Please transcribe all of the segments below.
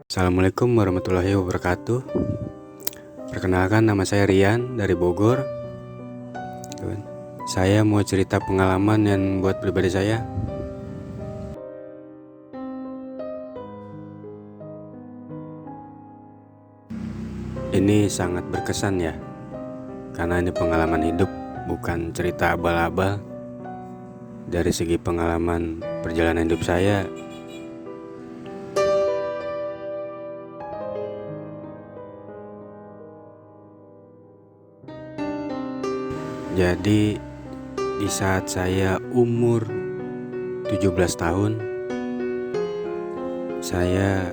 Assalamualaikum warahmatullahi wabarakatuh. Perkenalkan, nama saya Rian dari Bogor. Saya mau cerita pengalaman yang buat pribadi saya. Ini sangat berkesan ya, karena ini pengalaman hidup, bukan cerita abal-abal. Dari segi pengalaman perjalanan hidup saya, jadi di saat saya umur 17 tahun, saya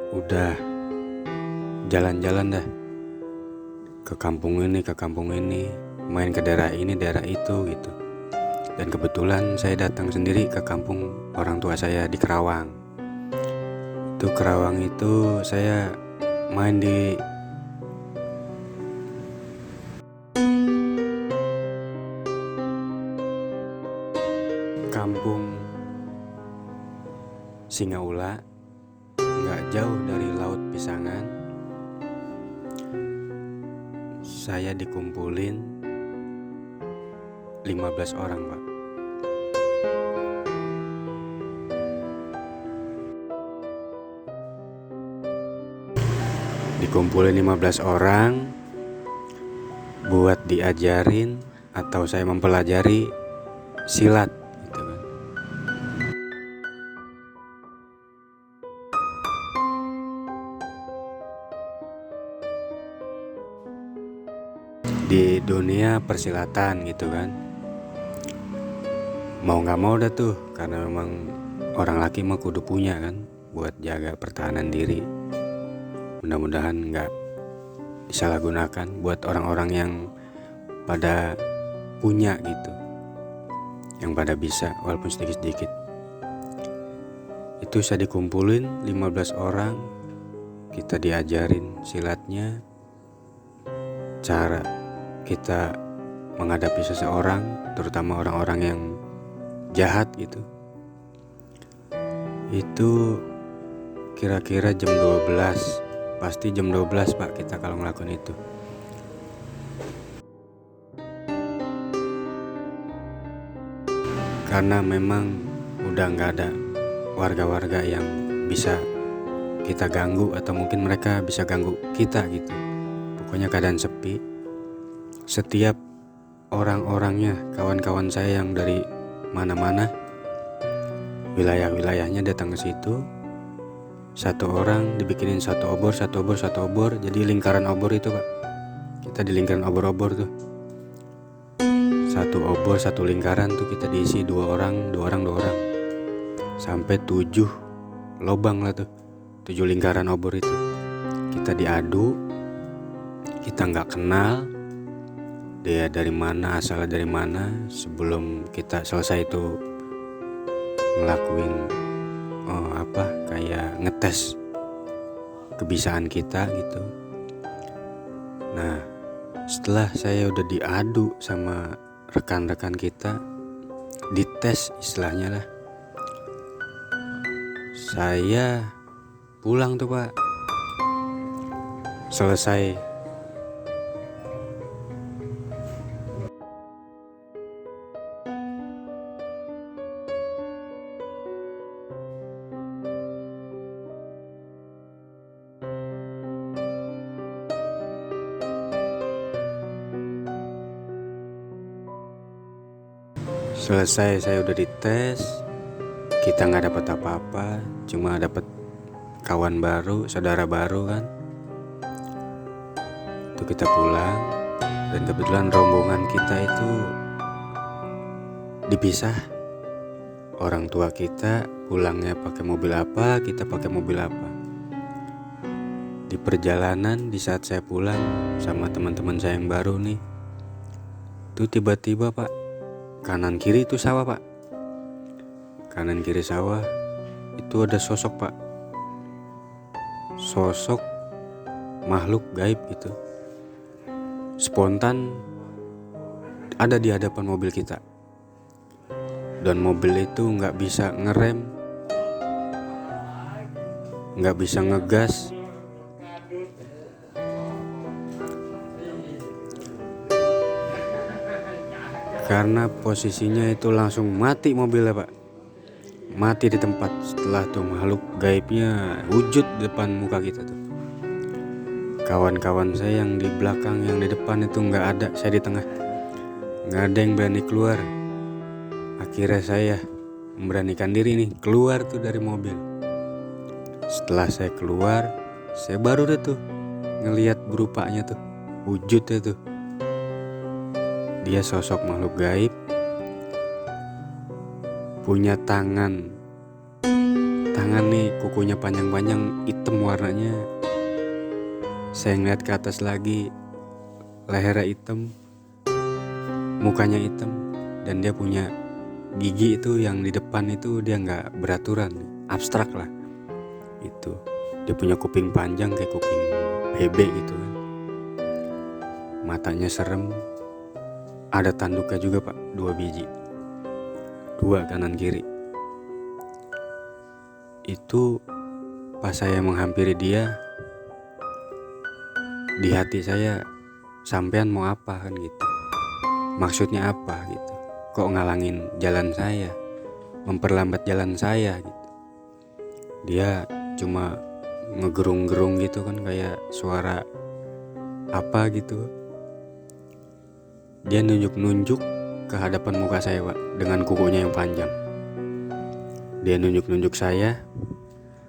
udah jalan-jalan dah ke kampung ini, main ke daerah ini, daerah itu gitu. Dan kebetulan saya datang sendiri ke kampung orang tua saya di Kerawang. Kerawang itu saya main di kampung Singaula, nggak jauh dari Laut Pisangan. Saya dikumpulin 15 orang, Pak. Dikumpulin 15 orang buat diajarin atau saya mempelajari silat gitu kan. Di dunia persilatan gitu kan. Mau gak mau dah tuh, karena memang orang laki mah kudu punya kan, buat jaga pertahanan diri. Mudah-mudahan gak disalahgunakan buat orang-orang yang pada punya gitu, yang pada bisa walaupun sedikit-sedikit. Itu saya dikumpulin 15 orang, kita diajarin silatnya, cara kita menghadapi seseorang, terutama orang-orang yang jahat gitu. Itu kira-kira jam 12, pasti jam 12 Pak kita kalau ngelakuin itu. Karena memang udah gak ada warga-warga yang bisa kita ganggu, atau mungkin mereka bisa ganggu kita gitu. Pokoknya keadaan sepi. Setiap orang-orangnya, kawan-kawan saya yang dari mana-mana, wilayah-wilayahnya datang ke situ. Satu orang dibikinin satu obor, jadi lingkaran obor itu Pak. Kita di lingkaran obor-obor tuh. Satu obor, satu lingkaran tuh kita diisi 2 orang. Sampai 7 lobang lah tuh, 7 lingkaran obor itu. Kita diadu, kita gak kenal dia dari mana, asalnya dari mana. Sebelum kita selesai itu ngelakuin kayak ngetes kebisaan kita gitu. Nah, setelah saya udah diadu sama rekan-rekan kita, dites istilahnya lah, saya pulang tuh Pak. Selesai saya udah dites, kita nggak dapat apa-apa, cuma dapat kawan baru, saudara baru kan. Itu kita pulang, dan kebetulan rombongan kita itu dipisah. Orang tua kita pulangnya pakai mobil apa, kita pakai mobil apa. Di perjalanan, di saat saya pulang sama teman-teman saya yang baru nih, tuh tiba-tiba Pak, kanan kiri itu sawah Pak. Kanan kiri sawah itu ada sosok Pak. Sosok makhluk gaib gitu. Spontan ada di hadapan mobil kita. Dan mobil itu gak bisa ngerem, nggak bisa ngegas. Karena posisinya itu langsung mati mobilnya pak, mati di tempat. Setelah tuh makhluk gaibnya wujud di depan muka kita tuh. Kawan-kawan saya yang di belakang, yang di depan itu nggak ada, saya di tengah. Nggak ada yang berani keluar. Akhirnya saya memberanikan diri nih keluar tuh dari mobil. Setelah saya keluar, saya baru deh tuh ngelihat berupanya tuh, wujudnya tuh. Dia sosok makhluk gaib, punya tangan nih kukunya panjang-panjang, hitam warnanya. Saya ngeliat ke atas lagi, lehernya hitam, mukanya hitam, dan dia punya gigi itu yang di depan itu dia nggak beraturan, abstrak lah. Itu dia punya kuping panjang kayak kuping bebek gitu kan. Matanya serem, ada tanduknya juga pak, 2 biji, 2 kanan kiri. Itu pas saya menghampiri dia, di hati saya, sampean mau apa kan gitu, maksudnya apa gitu, kok ngalangin jalan saya, memperlambat jalan saya gitu. Dia cuma ngegerung-gerung gitu kan, kayak suara apa gitu. Dia nunjuk-nunjuk ke hadapan muka saya pak, dengan kukunya yang panjang. Dia nunjuk-nunjuk saya,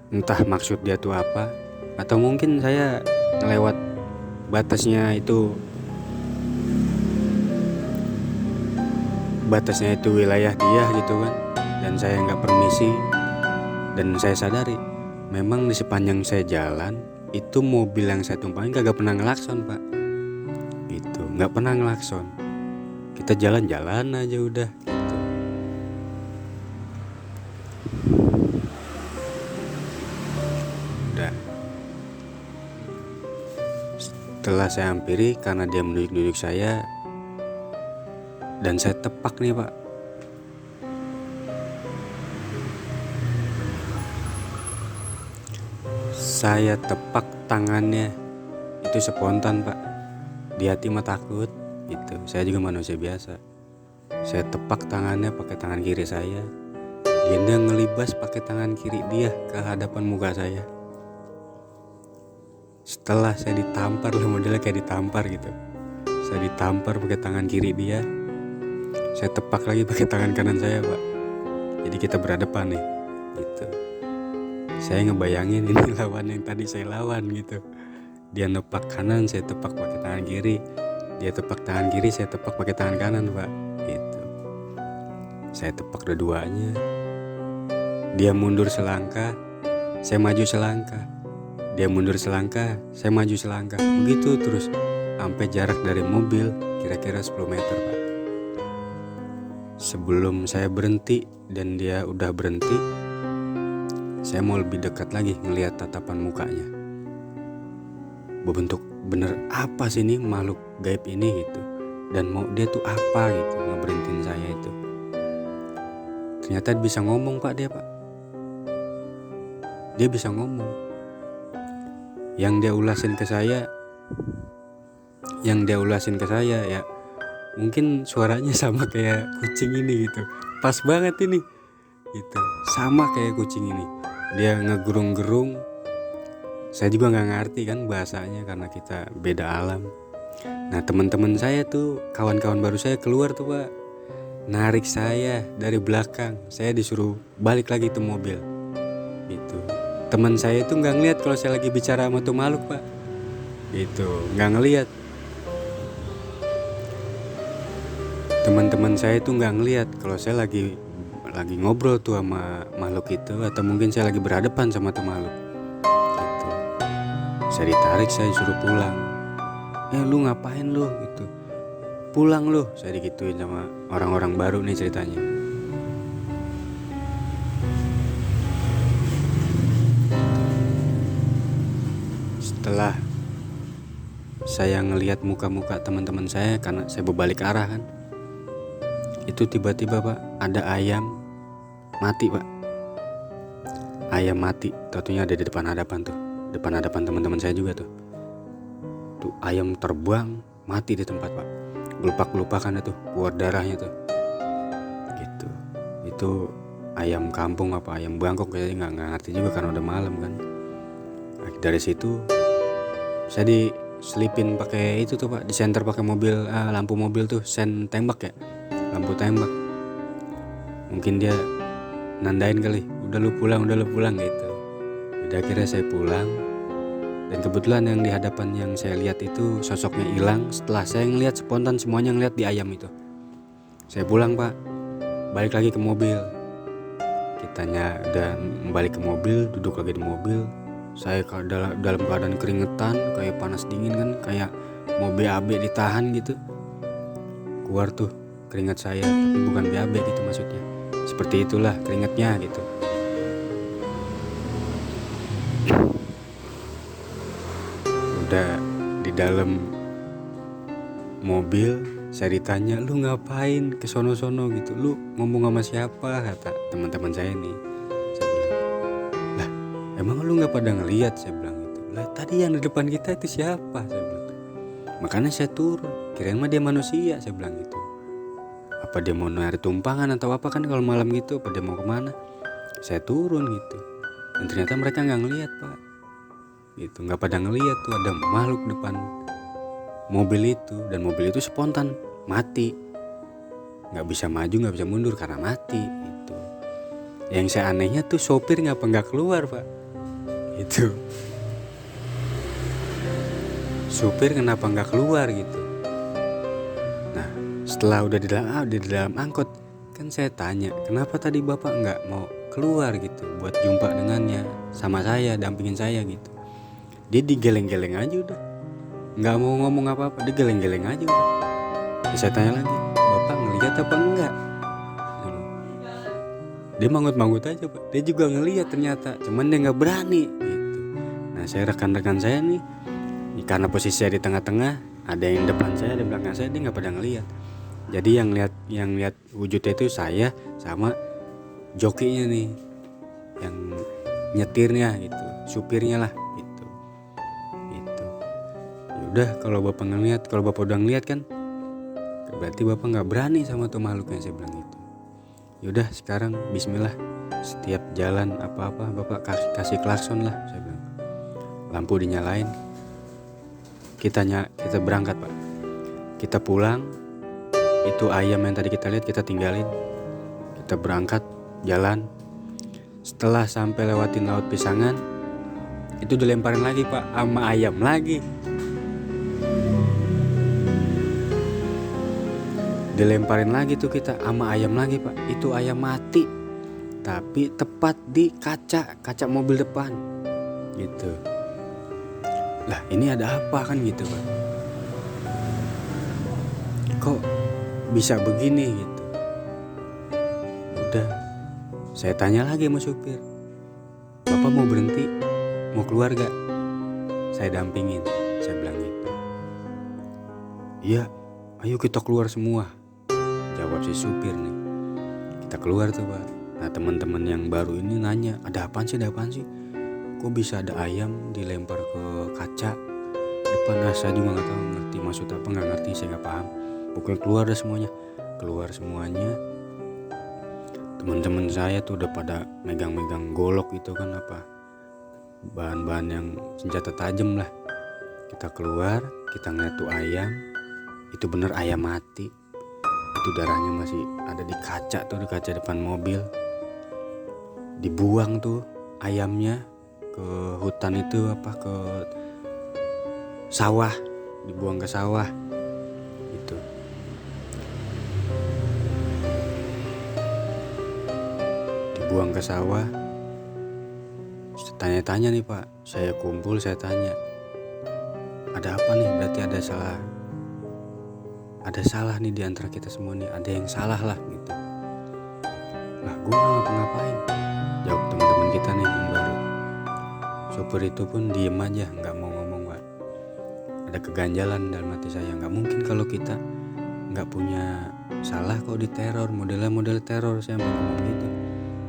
entah maksud dia tuh apa, atau mungkin saya ngelewat batasnya itu wilayah dia gitu kan, dan saya nggak permisi. Dan saya sadari memang di sepanjang saya jalan itu mobil yang saya tumpangin kagak pernah ngelakson pak, gitu, nggak pernah ngelakson. Kita jalan-jalan aja udah gitu. Udah. Setelah saya hampiri, karena dia menunjuk-nunjuk saya, dan saya tepak nih pak. Saya tepak tangannya, itu spontan pak. Di hati mah takut gitu, saya juga manusia biasa. Saya tepak tangannya pakai tangan kiri saya. Dia ngelibas pakai tangan kiri dia ke hadapan muka saya. Setelah saya ditampar lah, modelnya kayak ditampar gitu. Saya ditampar pakai tangan kiri dia, saya tepak lagi pakai tangan kanan saya pak. Jadi kita berhadapan nih gitu. Saya ngebayangin ini lawan yang tadi saya lawan gitu. Dia nepak kanan, saya tepak pakai tangan kiri. Dia tepak tangan kiri, saya tepak pakai tangan kanan pak gitu. Saya tepak dua-duanya. Dia mundur selangkah, saya maju selangkah. Dia mundur selangkah, saya maju selangkah. Begitu terus sampai jarak dari mobil kira-kira 10 meter pak. Sebelum saya berhenti dan dia udah berhenti, saya mau lebih dekat lagi ngelihat tatapan mukanya. Berbentuk bener apa sih ini makhluk gaib ini gitu, dan mau dia tuh apa gitu ngeberhentiin saya itu. Ternyata bisa ngomong pak dia pak. Dia bisa ngomong. Yang dia ulasin ke saya ya mungkin suaranya sama kayak kucing ini gitu. Pas banget ini gitu, sama kayak kucing ini. Dia ngegerung-gerung. Saya juga nggak ngerti kan bahasanya karena kita beda alam. Nah teman-teman saya tuh, kawan-kawan baru saya keluar tuh pak, narik saya dari belakang. Saya disuruh balik lagi ke mobil gitu. Teman saya itu nggak ngeliat kalau saya lagi bicara sama tuh makhluk pak, gitu, nggak ngeliat. Teman-teman saya itu nggak ngeliat kalau saya lagi ngobrol tuh sama makhluk itu, atau mungkin saya lagi berhadapan sama tuh makhluk gitu. Saya ditarik, saya disuruh pulang. Lu ngapain lu gitu, pulang lu, saya digituin sama orang-orang baru nih ceritanya. Setelah saya ngelihat muka-muka teman-teman saya, karena saya berbalik arah kan, itu tiba-tiba pak ada ayam mati pak. ayam mati, tentunya ada di depan hadapan tuh, depan hadapan teman-teman saya juga tuh. Tuh ayam terbang mati di tempat pak, gelupak-gelupakan itu, keluar darahnya tuh. Gitu. Itu ayam kampung apa ayam Bangkok, saya nggak ngerti juga karena udah malam kan. Dari situ saya diselipin pakai itu tuh pak, disenter pakai mobil, lampu mobil tuh, sen tembak ya, lampu tembak. Mungkin dia nandain kali, udah lu pulang gitu. Udah akhirnya saya pulang, dan kebetulan yang di hadapan yang saya lihat itu sosoknya hilang. Setelah saya ngeliat spontan semuanya ngeliat di ayam itu. Saya pulang pak, balik lagi ke mobil. Kitanya udah balik ke mobil, duduk lagi di mobil. Saya dalam keadaan keringetan, kayak panas dingin kan, kayak mau BAB ditahan gitu. Keluar tuh keringat saya, tapi bukan BAB gitu maksudnya. Seperti itulah keringatnya gitu. Udah di dalam mobil, saya ditanya, lu ngapain ke sono-sono gitu, lu ngomong sama siapa, kata teman-teman saya nih. Saya bilang, lah emang lu nggak pada ngelihat, saya bilang gitu. Lah tadi yang di depan kita itu siapa, saya bilang. Makanya saya turun, kirain mah dia manusia, saya bilang gitu. Apa dia mau nyari tumpangan atau apa, kan kalau malam gitu, apa dia mau kemana. Saya turun gitu, dan ternyata mereka nggak ngelihat pak. Gitu, nggak pada ngelihat tuh ada makhluk depan mobil itu, dan mobil itu spontan mati, nggak bisa maju nggak bisa mundur karena mati itu. Yang saya anehnya tuh sopir nggak keluar pak, itu supir kenapa nggak keluar gitu. Nah setelah udah di dalam angkot kan, saya tanya kenapa tadi bapak nggak mau keluar gitu buat jumpa dengannya, sama saya, dampingin saya gitu. Dia digeleng-geleng aja udah, nggak mau ngomong apa-apa, dia geleng-geleng aja udah. Saya tanya lagi, bapak ngelihat apa enggak? Dia manggut-manggut aja pak, dia juga ngelihat ternyata, cuman dia nggak berani gitu. Nah saya rekan-rekan saya nih, karena posisi saya di tengah-tengah, ada yang depan saya, ada yang belakang saya, dia nggak pada ngelihat. Jadi yang lihat wujudnya itu saya sama jokinya nih, yang nyetirnya gitu, supirnya lah gitu. Udah kalau bapak ngeliat, kalau bapak udah ngeliat kan, berarti bapak nggak berani sama tuh makhluknya, saya bilang gitu. Yaudah sekarang bismillah, setiap jalan apa-apa bapak kasih klakson lah, saya bilang. Lampu dinyalain, kita berangkat pak. Kita pulang, itu ayam yang tadi kita lihat kita tinggalin. Kita berangkat jalan. Setelah sampai lewatin Laut Pisangan, itu dilemparin lagi pak sama ayam lagi. Dilemparin lagi tuh kita sama ayam lagi pak. Itu ayam mati, tapi tepat di kaca mobil depan gitu. Lah ini ada apa kan gitu pak, kok bisa begini gitu. Udah saya tanya lagi sama supir, bapak mau berhenti, mau keluar gak? Saya dampingin, saya bilang gitu. Iya, ayo kita keluar semua, jawab si supir nih. Kita keluar tuh pak. Nah teman-teman yang baru ini nanya, ada apaan sih? Kok bisa ada ayam dilempar ke kaca depan? Nah saya juga nggak tahu ngerti maksud apa, nggak ngerti, saya nggak paham. Pokoknya keluar semuanya. Teman-teman saya tuh udah pada megang-megang golok itu kan, apa bahan-bahan yang senjata tajam lah. Kita keluar, kita ngeliat tuh ayam, itu bener ayam mati. Itu darahnya masih ada di kaca tuh, di kaca depan mobil. Dibuang tuh ayamnya ke hutan itu, apa ke sawah, dibuang ke sawah itu. Dibuang ke sawah. Tanya-tanya nih pak, saya kumpul, saya tanya, ada apa nih? Berarti ada salah nih di antara kita semua nih, ada yang salah lah gitu. Lah gue gak ngapa-ngapain, jawab teman-teman kita nih yang baru. Sopir itu pun diem aja, nggak mau ngomong pak. Ada keganjalan dalam hati saya, nggak mungkin kalau kita nggak punya salah kok diteror, model teror, saya mau ngomong gitu.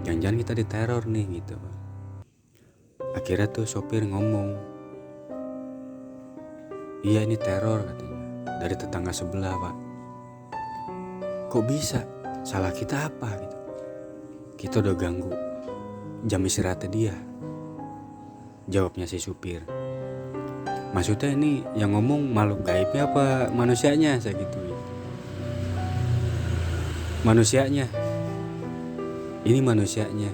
Jangan-jangan kita diteror nih gitu pak. Akhirnya tuh sopir ngomong, iya ini teror katanya, dari tetangga sebelah pak. Kok bisa? Salah kita apa gitu? Kita udah ganggu jam istirahatnya dia. Jawabnya si supir, maksudnya ini yang ngomong makhluk gaibnya apa manusianya? Saya gituin. Manusianya. Ini manusianya.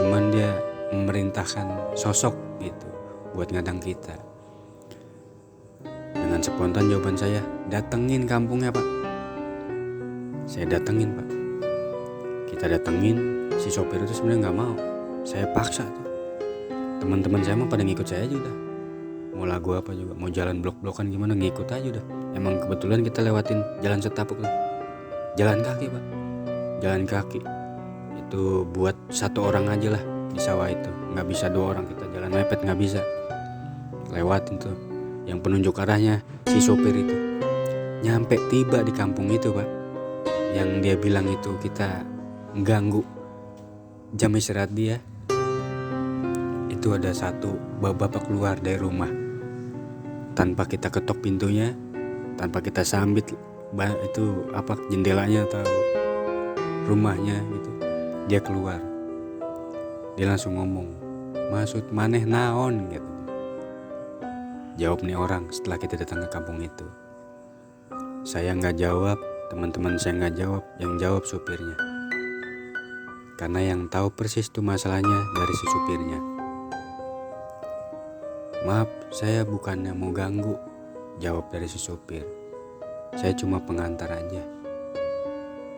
Cuman dia memerintahkan sosok gitu buat ngadang kita. Dengan spontan jawaban saya, datengin kampungnya pak. Saya datengin pak. Kita datengin, si sopir itu sebenarnya nggak mau. Saya paksa tuh. Teman-teman saya mah pada ngikut saya aja udah. Mau lagu apa juga, mau jalan blok-blokan gimana ngikut aja udah. Emang kebetulan kita lewatin jalan setapak tuh. Jalan kaki pak. Jalan kaki. Itu buat satu orang aja lah di sawah itu. Nggak bisa 2 orang kita jalan mepet, nggak bisa. Lewatin tuh. Yang penunjuk arahnya si sopir itu. Nyampe tiba di kampung itu pak. Yang dia bilang itu kita ganggu jam istirahat dia. Itu ada satu bapak keluar dari rumah tanpa kita ketok pintunya, tanpa kita sambit itu apa jendelanya atau rumahnya gitu. Dia keluar, dia langsung ngomong, maksud maneh naon gitu. Jawab nih orang setelah kita datang ke kampung itu. Saya nggak jawab, teman-teman saya nggak jawab, yang jawab supirnya. Karena yang tahu persis tuh masalahnya dari si supirnya. Maaf, saya bukannya mau ganggu, jawab dari si supir. Saya cuma pengantar aja,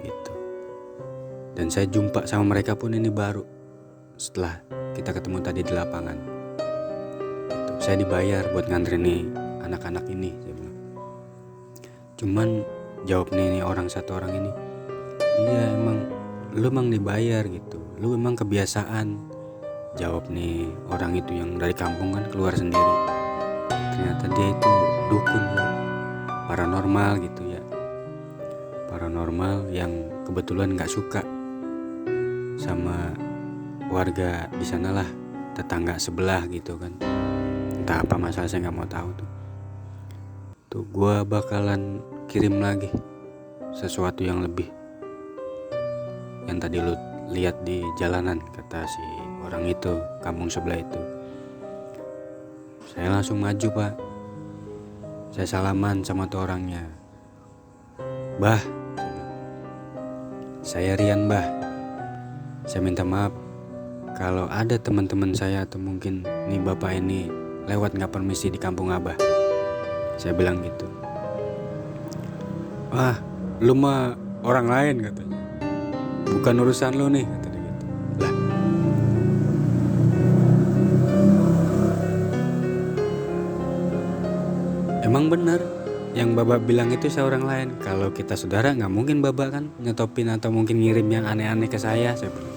gitu. Dan saya jumpa sama mereka pun ini baru, setelah kita ketemu tadi di lapangan. Gitu. Saya dibayar buat nganterin nih anak-anak ini, saya bilang. Cuman jawab nih orang satu orang ini, iya emang lu emang dibayar gitu, lu emang kebiasaan. Jawab nih orang itu yang dari kampung kan keluar sendiri. Ternyata dia itu dukun bro. Paranormal gitu ya. Paranormal yang kebetulan gak suka sama warga di sana lah, tetangga sebelah gitu kan. Entah apa masalah, saya gak mau tahu tuh. Tuh gue bakalan kirim lagi sesuatu yang lebih. Yang tadi lu lihat di jalanan, kata si orang itu, kampung sebelah itu. Saya langsung maju pak. Saya salaman sama tuh orangnya. Bah, saya Rian bah. Saya minta maaf kalau ada teman-teman saya atau mungkin nih bapak ini lewat gak permisi di kampung abah. Saya bilang gitu. Wah, lu mah orang lain katanya. Bukan urusan lu nih kata dia gitu. Lah. Emang benar yang Babak bilang itu saya orang lain. Kalau kita saudara gak mungkin Babak kan nyetopin atau mungkin ngirim yang aneh-aneh ke saya bilang.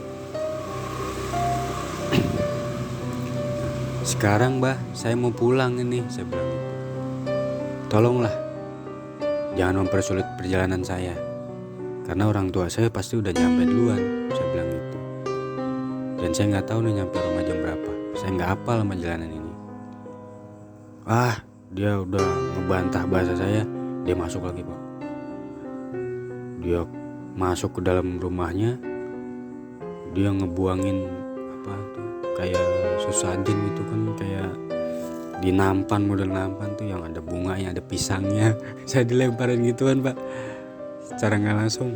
Sekarang bah, saya mau pulang ini, saya bilang gitu. Tolonglah, jangan mempersulit perjalanan saya. Karena orang tua saya pasti udah nyampe duluan, saya bilang gitu. Dan saya gak tahu nih nyampe rumah jam berapa. Saya gak hafal sama jalanan ini. Dia udah ngebantah bahasa saya. Dia masuk lagi pak. Dia masuk ke dalam rumahnya. Dia ngebuangin apa tuh, kayak sesajen gitu kan, kayak di nampan, model nampan tuh yang ada bunganya, ada pisangnya. Saya dilemparin gituan pak, secara gak langsung.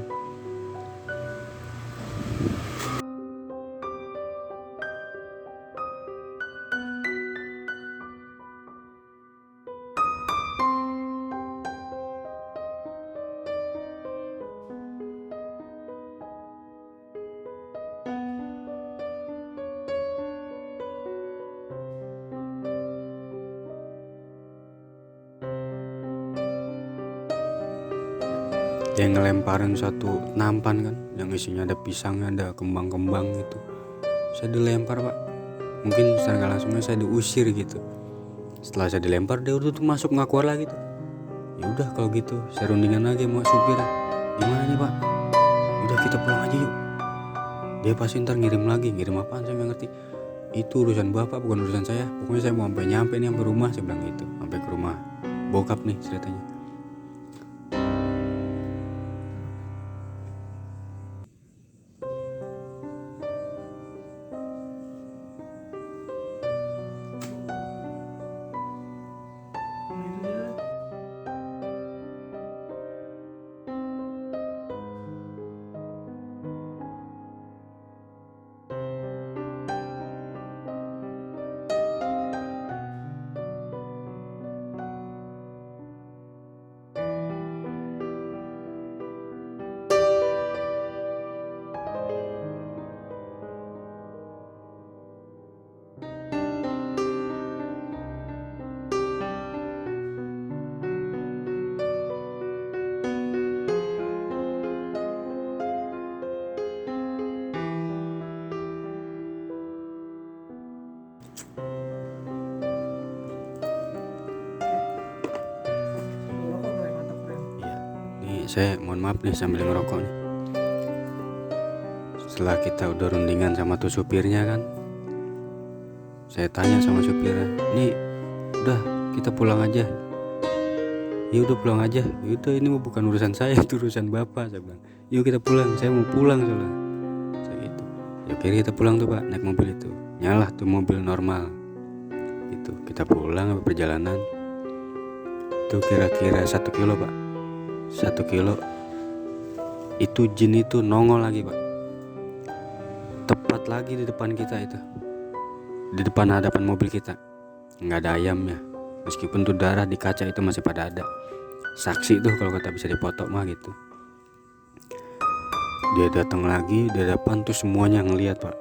Dia ngelemparin satu nampan kan, yang isinya ada pisangnya, ada kembang-kembang gitu. Saya dilempar pak. Mungkin secara gak langsungnya saya diusir gitu. Setelah saya dilempar, dia udah tuh masuk gak keluar lagi tuh. Ya udah kalau gitu, saya rundingan lagi sama supir. Gimana nih pak? Udah kita pulang aja yuk. Dia pasti ntar ngirim lagi, ngirim apaan saya gak ngerti. itu urusan bapak bukan urusan saya, pokoknya saya mau sampai nyampe nih sampai rumah, saya bilang gitu, sampai ke rumah bokap nih ceritanya. Iya, nih saya mohon maaf nih sambil ngerokok nih. Setelah kita udah rundingan sama tuh supirnya kan, saya tanya sama supirnya, nih udah kita pulang aja. Ya udah pulang aja. Yaudah ini mau bukan urusan saya, itu urusan bapak, saya bilang. Yuk kita pulang, saya mau pulang soalnya. Saya gitu. Ya kira kita pulang tuh pak, naik mobil itu. Nyalah tuh mobil normal. Gitu. Kita pulang sampai perjalanan. Itu kira-kira 1 kilo pak. 1 kilo. Itu jin itu nongol lagi pak. Tepat lagi di depan kita itu. Di depan hadapan mobil kita. Nggak ada ayamnya. Meskipun tuh darah di kaca itu masih pada ada. Saksi tuh kalau kata bisa dipoto mah gitu. Dia datang lagi di depan tuh semuanya ngelihat pak.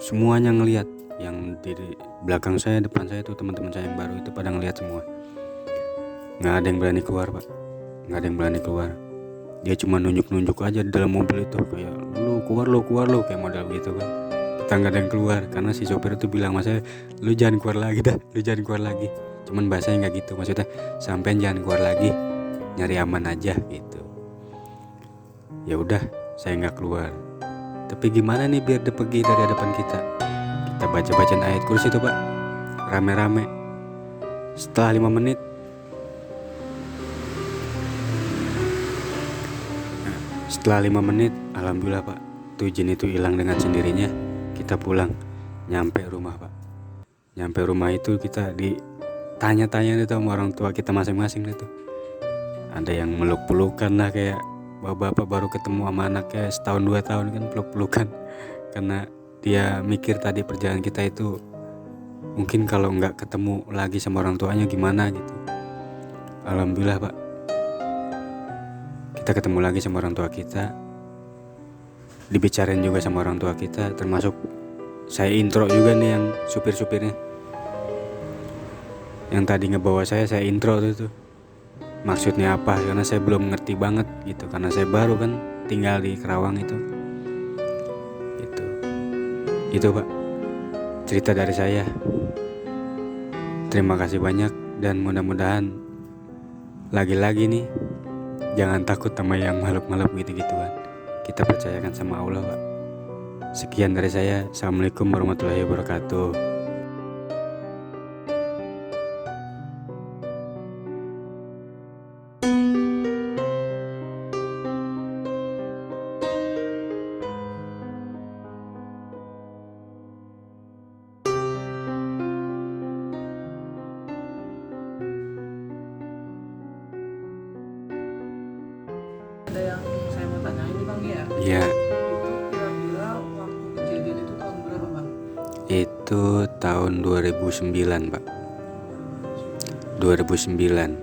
Semuanya ngelihat. Yang di belakang saya, depan saya tuh teman-teman saya yang baru itu pada ngelihat semua. Nggak ada yang berani keluar pak. Nggak ada yang berani keluar. Dia cuma nunjuk-nunjuk aja di dalam mobil itu kayak lu keluar lu kayak model gitu kan. Kita nggak ada yang keluar karena si sopir itu bilang mas saya, lu jangan keluar lagi dah, lu jangan keluar lagi. Cuman bahasanya nggak gitu, maksudnya sampean jangan keluar lagi, nyari aman aja gitu. Ya udah, saya nggak keluar. Tapi gimana nih biar dia pergi dari hadapan kita? Kita baca-bacaan ayat kursi itu pak, rame-rame. Setelah 5 menit, setelah 5 menit, alhamdulillah pak, tuh jin itu hilang dengan sendirinya. Kita pulang, nyampe rumah pak. Nyampe rumah itu kita ditanya-tanya itu sama orang tua kita masing-masing itu. Ada yang meluk-pelukan lah kayak bapak-bapak baru ketemu sama anaknya setahun 2 tahun kan peluk-pelukan. Karena dia mikir tadi perjalanan kita itu mungkin kalau nggak ketemu lagi sama orang tuanya gimana gitu. Alhamdulillah pak, kita ketemu lagi sama orang tua kita. Dibicarain juga sama orang tua kita, termasuk saya intro juga nih yang supir-supirnya. Yang tadi ngebawa saya intro tuh. Maksudnya apa? Karena saya belum ngerti banget gitu. Karena saya baru kan tinggal di Kerawang itu. Gitu. Itu pak, cerita dari saya. Terima kasih banyak dan mudah-mudahan lagi-lagi nih jangan takut sama yang makhluk-makhluk gitu-gituan. Kita percayakan sama Allah pak. Sekian dari saya. Assalamualaikum warahmatullahi wabarakatuh. Ada yang saya mau tanyain nih bang ya. Ya, Itu kira-kira waktu kejadian itu tahun berapa bang? itu tahun 2009 pak. 2009.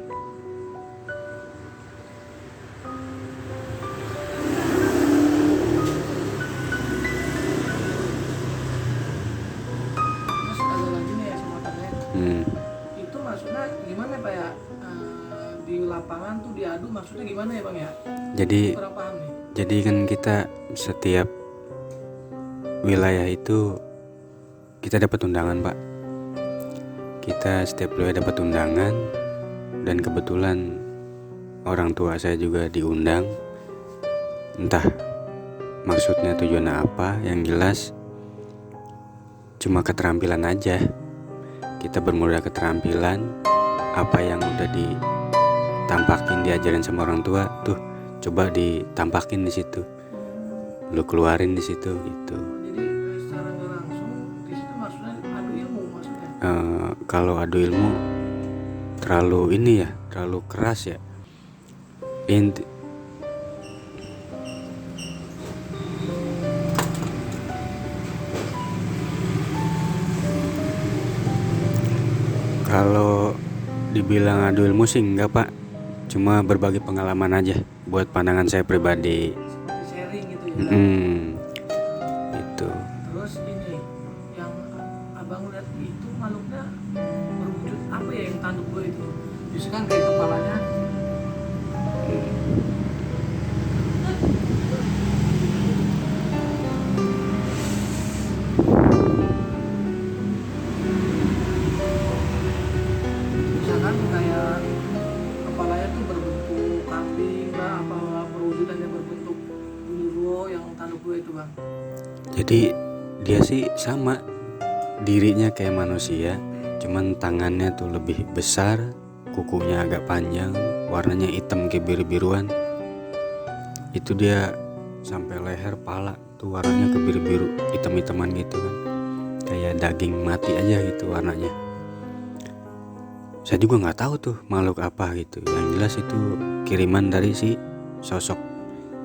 Terus ada lagi nih ya sama tanya. Itu maksudnya gimana pak ya? Di lapangan tuh diadu maksudnya gimana ya bang ya? Jadi Kurang paham nih. Jadi kan kita setiap wilayah itu kita dapat undangan pak. Kita setiap wilayah dapat undangan. Dan kebetulan orang tua saya juga diundang. Entah maksudnya tujuannya apa. Yang jelas cuma keterampilan aja. Kita bermodal keterampilan, apa yang udah ditampakin diajarin sama orang tua tuh coba ditampakin di situ, lu keluarin di situ gitu. Jadi secara nggak langsung di situ maksudnya adu ilmu maksudnya. Kalau adu ilmu terlalu ini ya, terlalu keras ya. Kalau dibilang adu ilmu sih enggak pak, cuma berbagi pengalaman aja buat pandangan saya pribadi. Seperti sharing gitu ya. Itu. Terus ini yang abang lihat itu makhluknya berwujud apa ya yang tanduk gue itu? Justru kan kayak kepalanya. Misalkan kayak kepalanya tuh berbentuk kambing lah, apa perwujudannya berbentuk genderuwo yang tanduk gue itu bang. Jadi dia sih sama dirinya kayak manusia, cuman tangannya tuh lebih besar, kukunya agak panjang, warnanya hitam kayak biru-biruan. Itu dia sampai leher, pala tuh warnanya ke biru-biru, hitam-hitaman gitu kan, kayak daging mati aja gitu warnanya. Saya juga nggak tahu tuh makhluk apa gitu. Yang jelas itu kiriman dari si sosok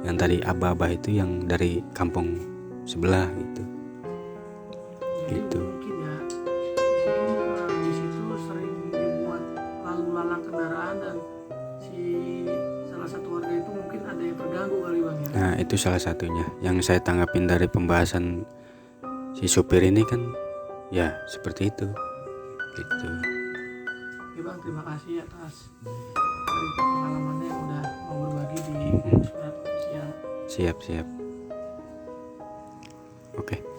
yang tadi abah-abah itu, yang dari kampung sebelah gitu. Jadi Gitu. mungkin ya, di situ sering dibuat lalu lalang kendaraan dan si salah satu warga itu mungkin ada yang terganggu kali bang ya. Nah itu salah satunya yang saya tanggapin dari pembahasan si supir ini kan, ya seperti itu gitu. Oke bang, terima kasih atas cerita pengalamannya yang udah mau berbagi di surat official. Siap. Oke.